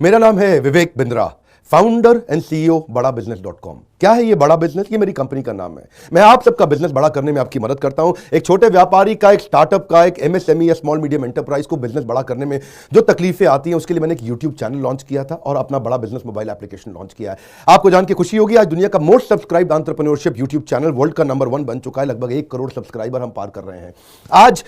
मेरा नाम है Vivek Bindra, founder and CEO बड़ा बिजनेस.com। क्या है ये बड़ा बिजनेस? ये मेरी कंपनी का नाम है। मैं आप सबका बिजनेस बड़ा करने में आपकी मदद करता हूं। एक छोटे व्यापारी का, एक स्टार्टअप का, एक एमएसएमई या स्मॉल मीडियम एंटरप्राइज को बिजनेस बड़ा करने में जो तकलीफें आती हैं, उसके लिए मैंने एक यूट्यूब चैनल लॉन्च किया था और अपना बड़ा बिजनेस मोबाइल एप्लीकेशन लॉन्च किया है। आपको जान के खुशी होगी, आज दुनिया का most subscribe entrepreneurship YouTube channel world का नंबर 1 बन चुका है। लगभग 1 करोड़ सब्सक्राइबर हम पार कर रहे हैं। आज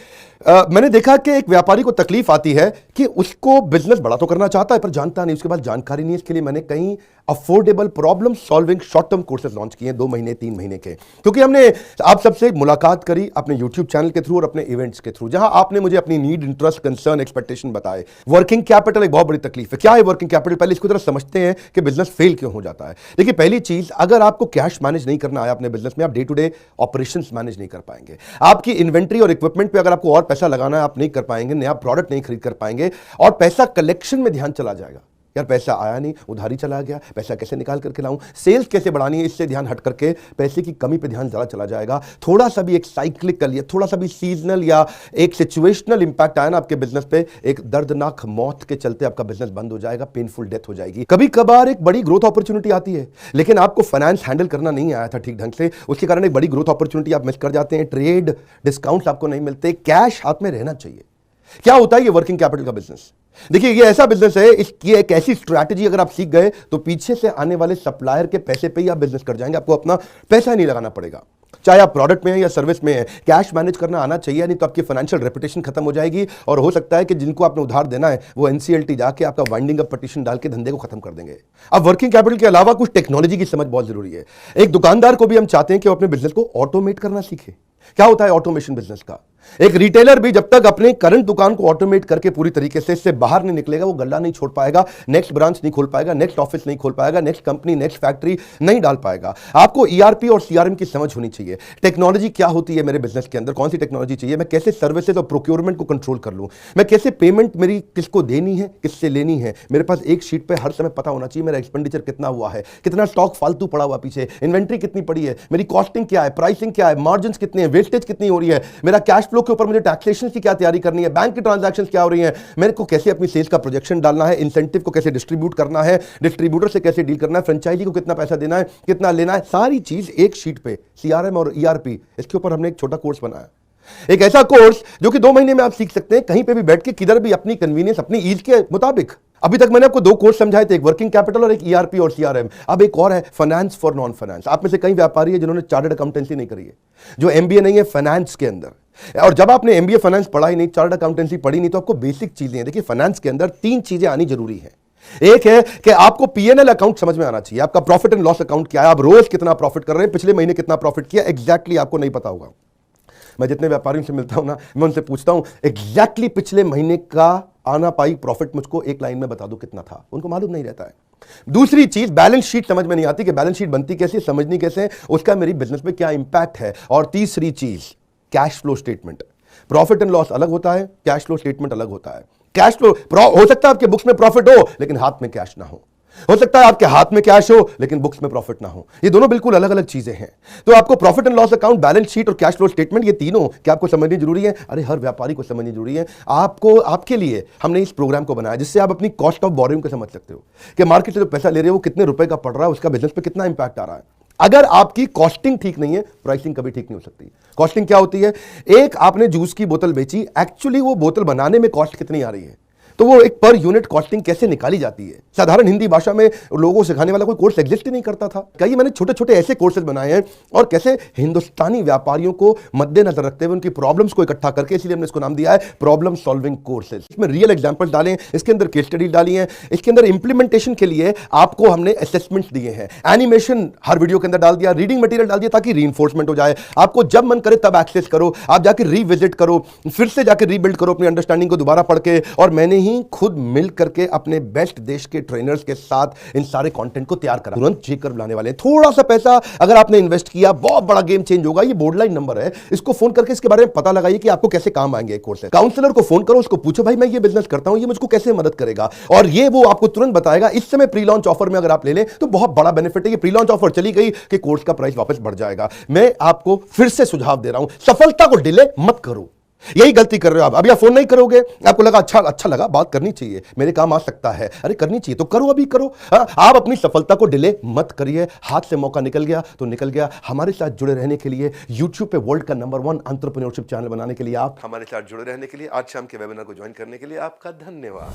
मैंने देखा कि एक व्यापारी को तकलीफ आती है कि उसको बिजनेस बड़ा तो करना चाहता है पर जानता नहीं, उसके पास जानकारी नहीं है। इसके लिए मैंने कई affordable problem solving short term courses launch किए 2 महीने 3 महीने के, क्योंकि हमने आप सबसे मुलाकात करी अपने YouTube चैनल के थ्रू और अपने इवेंट्स के थ्रू, जहां आपने मुझे अपनी नीड, इंटरेस्ट, कंसर्न, एक्सपेक्टेशन बताए। वर्किंग कैपिटल एक बहुत बड़ी तकलीफ है। क्या है वर्किंग कैपिटल? पहले इसको जरा समझते हैं कि बिजनेस फेल क्यों हो जाता है। देखिए, पहली चीज, अगर आपको कैश मैनेज नहीं करना आया अपने बिजनेस में, आप day to day operations manage नहीं कर पाएंगे। आपकी इन्वेंट्री और इक्विपमेंट पे अगर आपको और पैसा लगाना है, आप नहीं कर पाएंगे, नया प्रोडक्ट नहीं खरीद कर पाएंगे और पैसा कलेक्शन में ध्यान चला जाएगा। यार पैसा आया नहीं, उधारी चला गया, पैसा कैसे निकाल करके लाऊं, सेल्स कैसे बढ़ानी है, इससे ध्यान हट करके पैसे की कमी पे ध्यान ज़्यादा चला जाएगा। थोड़ा सा भी एक साइक्लिकल या थोड़ा सा भी सीजनल या एक सिचुएशनल इंपैक्ट आया ना आपके बिजनेस पे, एक दर्दनाक मौत के चलते आपका बिजनेस बंद हो जाएगा, पेनफुल डेथ हो जाएगी। कभी कभार एक बड़ी ग्रोथ अपॉर्चुनिटी आती है, लेकिन आपको फाइनेंस हैंडल करना नहीं आया था ठीक ढंग से, उसके कारण एक बड़ी ग्रोथ अपॉर्चुनिटी आप मिस कर जाते हैं। ट्रेड डिस्काउंट्स आपको नहीं मिलते, कैश हाथ में रहना चाहिए। क्या होता है ये वर्किंग कैपिटल का बिजनेस? देखिए, ये ऐसा बिजनेस है, इसकी एक ऐसी स्ट्रैटेजी अगर आप सीख गए तो पीछे से आने वाले सप्लायर के पैसे पे ही आप बिजनेस कर जाएंगे। आपको अपना पैसा नहीं लगाना पड़ेगा, चाहे आप प्रोडक्ट में है या सर्विस में है। कैश मैनेज करना आना चाहिए, नहीं तो आपकी फाइनेंशियल रेपुटेशन खत्म हो जाएगी और हो सकता है कि जिनको आपने उधार देना है वो एनसीएलटी जाके आपका वाइंडिंग अप पिटीशन डाल के धंधे को खत्म कर देंगे। अब वर्किंग कैपिटल के अलावा कुछ टेक्नोलॉजी की समझ बहुत जरूरी है। एक दुकानदार को भी हम चाहते हैं कि वो अपने बिजनेस को ऑटोमेट करना सीखे। क्या होता है ऑटोमेशन बिजनेस का? एक रिटेलर भी जब तक अपने करंट दुकान को ऑटोमेट करके पूरी तरीके से इससे बाहर नहीं निकलेगा, वो गल्ला नहीं छोड़ पाएगा, नेक्स्ट ब्रांच नहीं खोल पाएगा, नेक्स्ट ऑफिस नहीं खोल पाएगा, नेक्स्ट कंपनी, नेक्स्ट फैक्ट्री नहीं डाल पाएगा। आपको ईआरपी और सीआरएम की समझ होनी चाहिए। टेक्नोलॉजी क्या होती है मेरे बिजनेस के अंदर, कौन सी टेक्नोलॉजी चाहिए, मैं कैसे सर्विसेज और प्रोक्योरमेंट को कंट्रोल कर लूं, मैं कैसे पेमेंट मेरी किसको देनी है, किससे लेनी है। मेरे पास एक शीट पे हर समय पता होना चाहिए मेरा एक्सपेंडिचर कितना हुआ है, कितना स्टॉक फालतू पड़ा हुआ पीछे, इन्वेंट्री कितनी पड़ी है, मेरी कॉस्टिंग क्या है, प्राइसिंग क्या है, मार्जिन कितने हैं, वेस्टेज कितनी हो रही है, मेरा कैश फ्लो के ऊपर मुझे टैक्सेशन की क्या तैयारी करनी है, बैंक की ट्रांजैक्शंस क्या हो रही हैं, मेरे को कैसे अपनी सेल्स का प्रोजेक्शन डालना है, इंसेंटिव को कैसे डिस्ट्रीब्यूट करना है, डिस्ट्रीब्यूटर से कैसे डील करना है, फ्रेंचाइजी को कितना पैसा देना है, कितना लेना है, सारी चीज एक शीट पे। सीआरएम और ईआरपी, इसके ऊपर हमने एक छोटा कोर्स बनाया, एक ऐसा कोर्स जो कि 2 महीने में आप सीख सकते हैं, कहीं पे भी बैठ के, किधर भी, अपनी कन्वीनियंस, अपनी ईज के मुताबिक। अभी तक मैंने आपको 2 कोर्स समझाए थे, एक वर्किंग कैपिटल और एक ईआरपी और सीआरएम। अब एक और है फाइनेंस फॉर नॉन फाइनेंस। आप में से कई व्यापारी है जिन्होंने चार्टर्ड अकाउंटेंसी नहीं करी है, जो एमबीए नहीं है फाइनेंस के अंदर। और जब आपने एमबीए फाइनेंस पढ़ा ही नहीं, चार्टर्ड अकाउंटेंसी पढ़ी नहीं, तो आपको बेसिक चीजें हैं। देखिए, फाइनेंस के अंदर 3 चीजें आनी जरूरी है। एक है कि आपको पीएनएल अकाउंट समझ में आना चाहिए, आपका प्रॉफिट एंड लॉस अकाउंट क्या है, आप रोज कितना प्रॉफिट कर रहे हैं, पिछले महीने कितना प्रॉफिट किया, एग्जैक्टली आपको नहीं पता होगा। मैं जितने व्यापारियों से मिलता हूं ना, मैं उनसे पूछता हूं एग्जैक्टली पिछले महीने का आना पाई प्रॉफिट मुझको एक लाइन में बता दो कितना था, उनको मालूम नहीं रहता है। दूसरी चीज, बैलेंस शीट समझ में नहीं आती कि बैलेंस शीट बनती कैसे, समझनी कैसे, उसका मेरी बिजनेस में क्या इंपैक्ट है। और तीसरी चीज, cash flow statement. Profit and loss अलग होता है, कैश फ्लो स्टेटमेंट अलग होता है। कैश फ्लो हो सकता है आपके बुक्स में प्रॉफिट हो लेकिन हाथ में कैश ना हो सकता है आपके हाथ में कैश हो लेकिन बुक्स में प्रॉफिट ना हो। ये दोनों बिल्कुल अलग अलग चीजें हैं। तो आपको profit and loss account, balance sheet और कैश फ्लो स्टेटमेंट, ये तीनों क्या आपको समझनी जरूरी है? अरे हर व्यापारी को समझनी जरूरी है। आपको, आपके लिए हमने इस प्रोग्राम को बनाया जिससे आप अपनी कॉस्ट ऑफ बोरिंग को समझ सकते हो कि मार्केट से जो पैसा ले रहे हो वो कितने रुपए का पड़ रहा है, उसका बिजनेस पे कितना इंपैक्ट आ रहा है। अगर आपकी कॉस्टिंग ठीक नहीं है, प्राइसिंग कभी ठीक नहीं हो सकती। कॉस्टिंग क्या होती है? एक आपने जूस की बोतल बेची, एक्चुअली वो बोतल बनाने में कॉस्ट कितनी आ रही है, तो वो एक पर यूनिट कॉस्टिंग कैसे निकाली जाती है। साधारण हिंदी भाषा में लोगों को सिखाने वाला कोई कोर्स एग्जिस्ट ही नहीं करता था। कई मैंने छोटे छोटे ऐसे कोर्सेज बनाए हैं और कैसे हिंदुस्तानी व्यापारियों को मद्देनजर रखते हुए उनकी प्रॉब्लम्स को इकट्ठा करके, इसलिए हमने इसको नाम दिया है प्रॉब्लम सॉल्विंग कोर्सेज। इसमें रियल एग्जांपल्स डाले हैं, इसके अंदर केस स्टडी डाली है, इसके अंदर इंप्लीमेंटेशन के लिए आपको हमने असेसमेंट्स दिए हैं, एनिमेशन हर वीडियो के अंदर डाल दिया, रीडिंग मटेरियल डाल दिया ताकि रीइंफोर्समेंट हो जाए। आपको जब मन करे तब एक्सेस करो, आप जाकर रीविजिट करो, फिर से जाकर रीबिल्ड करो अपनी अंडरस्टैंडिंग को दोबारा पढ़ के। और मैंने ही खुद मिल करके अपने बेस्ट देश के ट्रेनर्स के साथ इन सारे कंटेंट को तैयार करा। तुरंत जी कर्व लाने वाले हैं। थोड़ा सा पैसा अगर आपने इन्वेस्ट किया, बहुत बड़ा गेम चेंज होगा। ये बोर्ड लाइन नंबर है, इसको फोन करके इसके बारे में पता लगाइए कि आपको कैसे काम आएंगे कोर्स। काउंसलर को फोन करो, उसको पूछो भाई मैं ये बिजनेस करता हूं, ये मुझको कैसे मदद करेगा, और ये वो आपको तुरंत बताएगा। इस समय प्री लॉन्च ऑफर में अगर आप ले लें तो बहुत बड़ा बेनिफिट है। ये प्री लॉन्च ऑफर चली गई कि कोर्स का प्राइस वापस बढ़ जाएगा। मैं आपको फिर से सुझाव दे रहा हूं, सफलता को डिले मत करो। यही गलती कर रहे हो आप। अभी आप फोन नहीं करोगे, आपको लगा अच्छा लगा, बात करनी चाहिए, मेरे काम आ सकता है, अरे करनी चाहिए तो करो, अभी करो। आप अपनी सफलता को डिले मत करिए। हाथ से मौका निकल गया तो निकल गया। हमारे साथ जुड़े रहने के लिए, यूट्यूब पे वर्ल्ड का नंबर 1 एंटरप्रेन्योरशिप चैनल बनाने के लिए, आप हमारे साथ जुड़े रहने के लिए, आज शाम के वेबिनार को ज्वाइन करने के लिए आपका धन्यवाद।